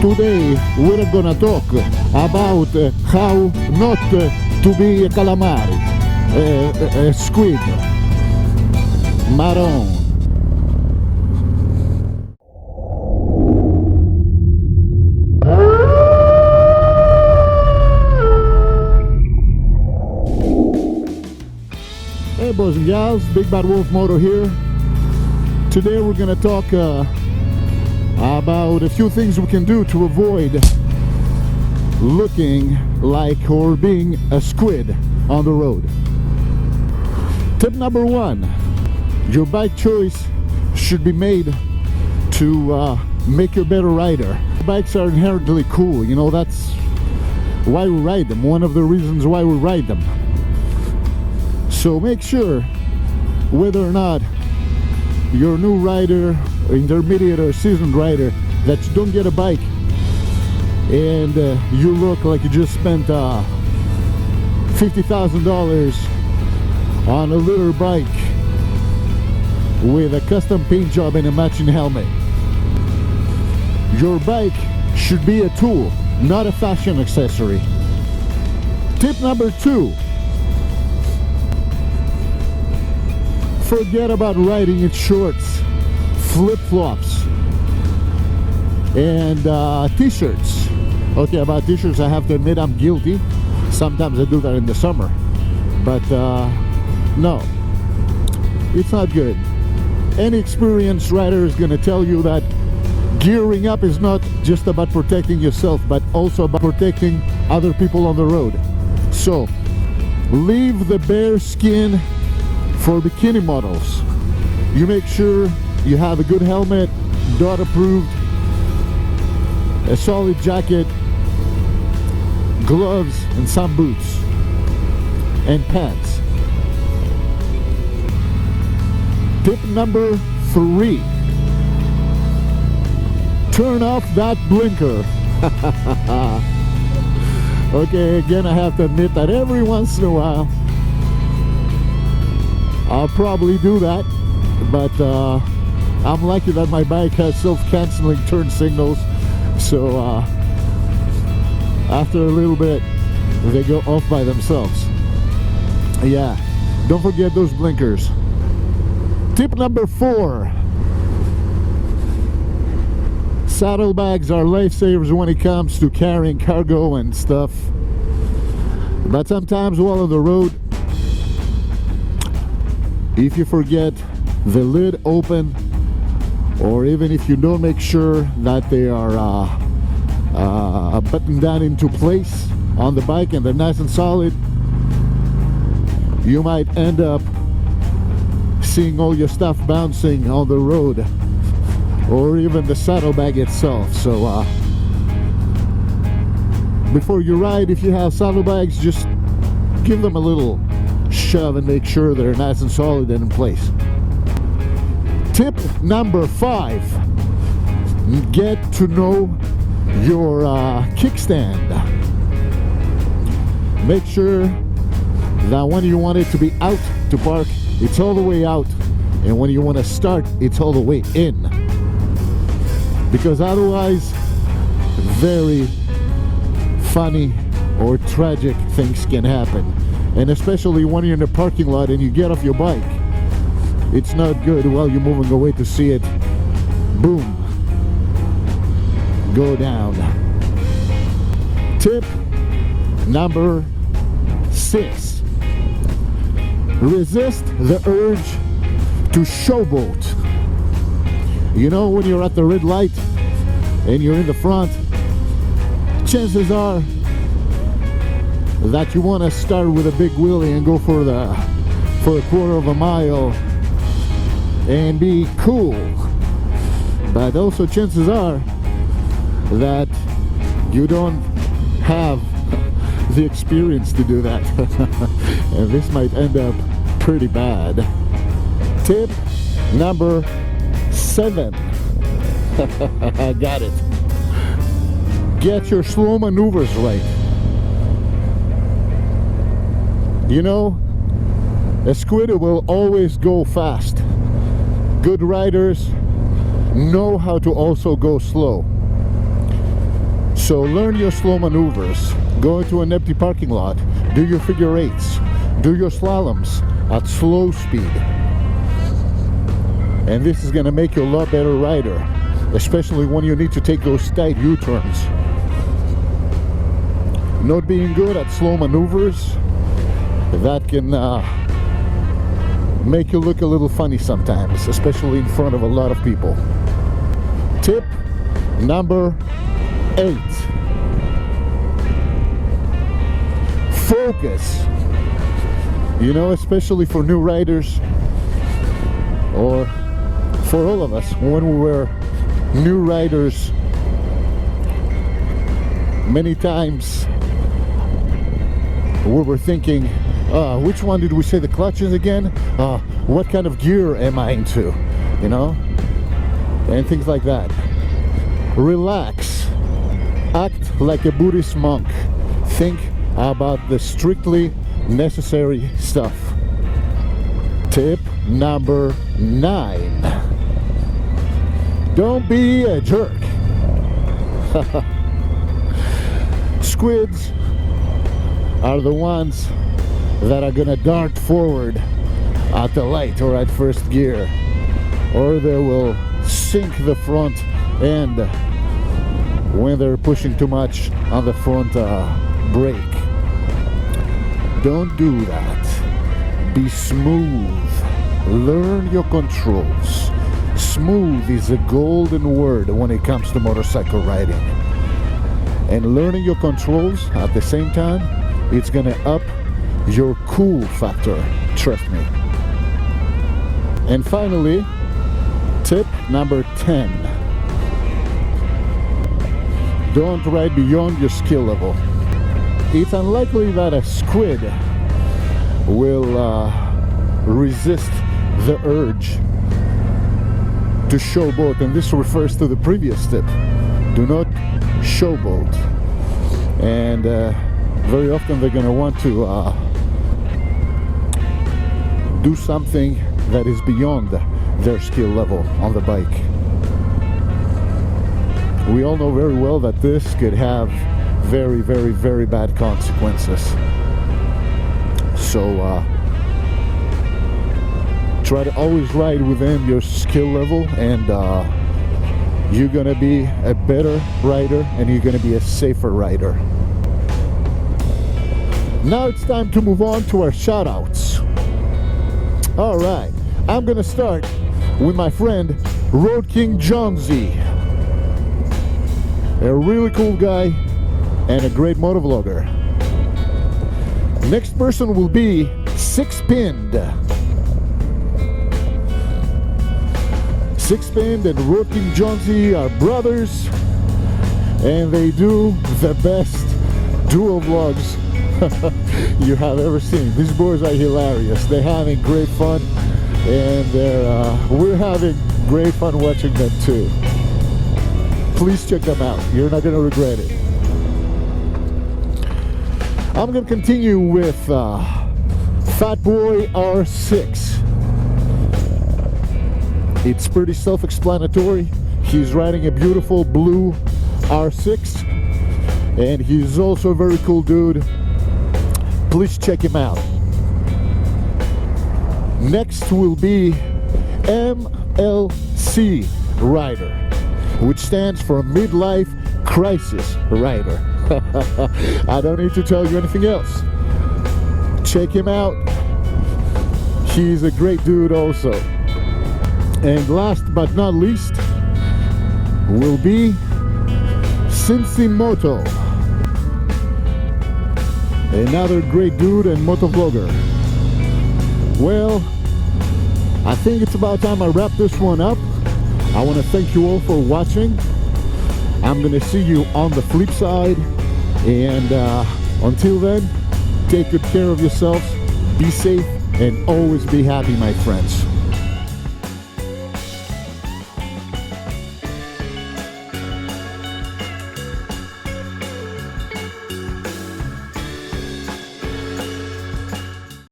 Today we're gonna talk about how not to be a calamari, a squid, marron. Hey boys and gals, BigBadWolfMoto here. Today we're gonna talk about a few things we can do to avoid looking like or being a squid on the road. Tip number one, your bike choice should be made to make you a better rider. Bikes are inherently cool, you know, that's why we ride them, one of the reasons why we ride them. So make sure, whether or not you're a new rider, intermediate or seasoned rider, that you don't get a bike and you look like you just spent $50,000 on a little bike with a custom paint job and a matching helmet. Your bike should be a tool, not a fashion accessory. Tip number two, forget about riding in shorts, flip-flops, and t-shirts. Okay, about t-shirts, I have to admit I'm guilty. Sometimes I do that in the summer, but no, it's not good. Any experienced rider is going to tell you that gearing up is not just about protecting yourself, but also about protecting other people on the road. So leave the bare skin for bikini models. You make sure you have a good helmet, DOT approved, a solid jacket, gloves, and some boots and pants. Tip number three, turn off that blinker. Okay, again, I have to admit that every once in a while I'll probably do that, but I'm lucky that my bike has self-canceling turn signals, so after a little bit they go off by themselves. Yeah, don't forget those blinkers. Tip number four, saddlebags are lifesavers when it comes to carrying cargo and stuff, but sometimes while on the road, if you forget the lid open, or even if you don't make sure that they are buttoned down into place on the bike and they're nice and solid, you might end up seeing all your stuff bouncing on the road, or even the saddlebag itself. So before you ride, if you have saddlebags, just give them a little shove and make sure they're nice and solid and in place. Tip number five, get to know your kickstand. Make sure that when you want it to be out to park, it's all the way out, and when you want to start, it's all the way in, because otherwise very funny or tragic things can happen. And especially when you're in a parking lot and you get off your bike, it's not good while you're moving away to see it, boom, go down. Tip number six, resist the urge to showboat. You know, when you're at the red light and you're in the front, chances are that you want to start with a big wheelie and go for a quarter of a mile and be cool, but also chances are that you don't have the experience to do that. And this might end up pretty bad. Tip number seven, I got it, get your slow maneuvers right. You know, a squid will always go fast. Good riders know how to also go slow. So learn your slow maneuvers, go into an empty parking lot, do your figure eights, do your slaloms at slow speed. And this is gonna make you a lot better rider, especially when you need to take those tight U-turns. Not being good at slow maneuvers, that can make you look a little funny sometimes, especially in front of a lot of people. Tip number 8. Focus. You know, especially for new riders, or for all of us, when we were new riders, many times we were thinking, which one did we say the clutch is again? What kind of gear am I into? You know? And things like that. Relax. Act like a Buddhist monk. Think about the strictly necessary stuff. Tip number 9. Don't be a jerk. Squids are the ones that are gonna dart forward at the light or at first gear, or they will sink the front end when they're pushing too much on the front brake. Don't do that. Be smooth. Learn your controls. Smooth is a golden word when it comes to motorcycle riding. And learning your controls at the same time, it's gonna up your cool factor, trust me. And finally, tip number 10. Don't ride beyond your skill level. It's unlikely that a squid will resist the urge to showboat, and this refers to the previous tip. Do not showboat. And very often they're going to want to do something that is beyond their skill level on the bike. We all know very well that this could have very, very, very bad consequences. So try to always ride within your skill level, and you're gonna be a better rider and you're gonna be a safer rider. Now it's time to move on to our shoutouts. All right, I'm gonna start with my friend RoadKingJonesy, a really cool guy and a great motovlogger. Next person will be Sixpinned. Sixpinned and RoadKingJonesy are brothers, and they do the best dual vlogs you have ever seen. These boys are hilarious. They're having great fun, and we're having great fun watching them too. Please check them out. You're not going to regret it. I'm going to continue with Fatboy R6. It's pretty self-explanatory. He's riding a beautiful blue R6, and he's also a very cool dude. Please check him out. Next will be MLC Rider, which stands for Midlife Crisis Rider. I don't need to tell you anything else. Check him out. He's a great dude also. And last but not least will be CincyMoto, another great dude and motovlogger. Well, I think it's about time I wrap this one up. I want to thank you all for watching. I'm going to see you on the flip side. And until then, take good care of yourselves, be safe, and always be happy, my friends.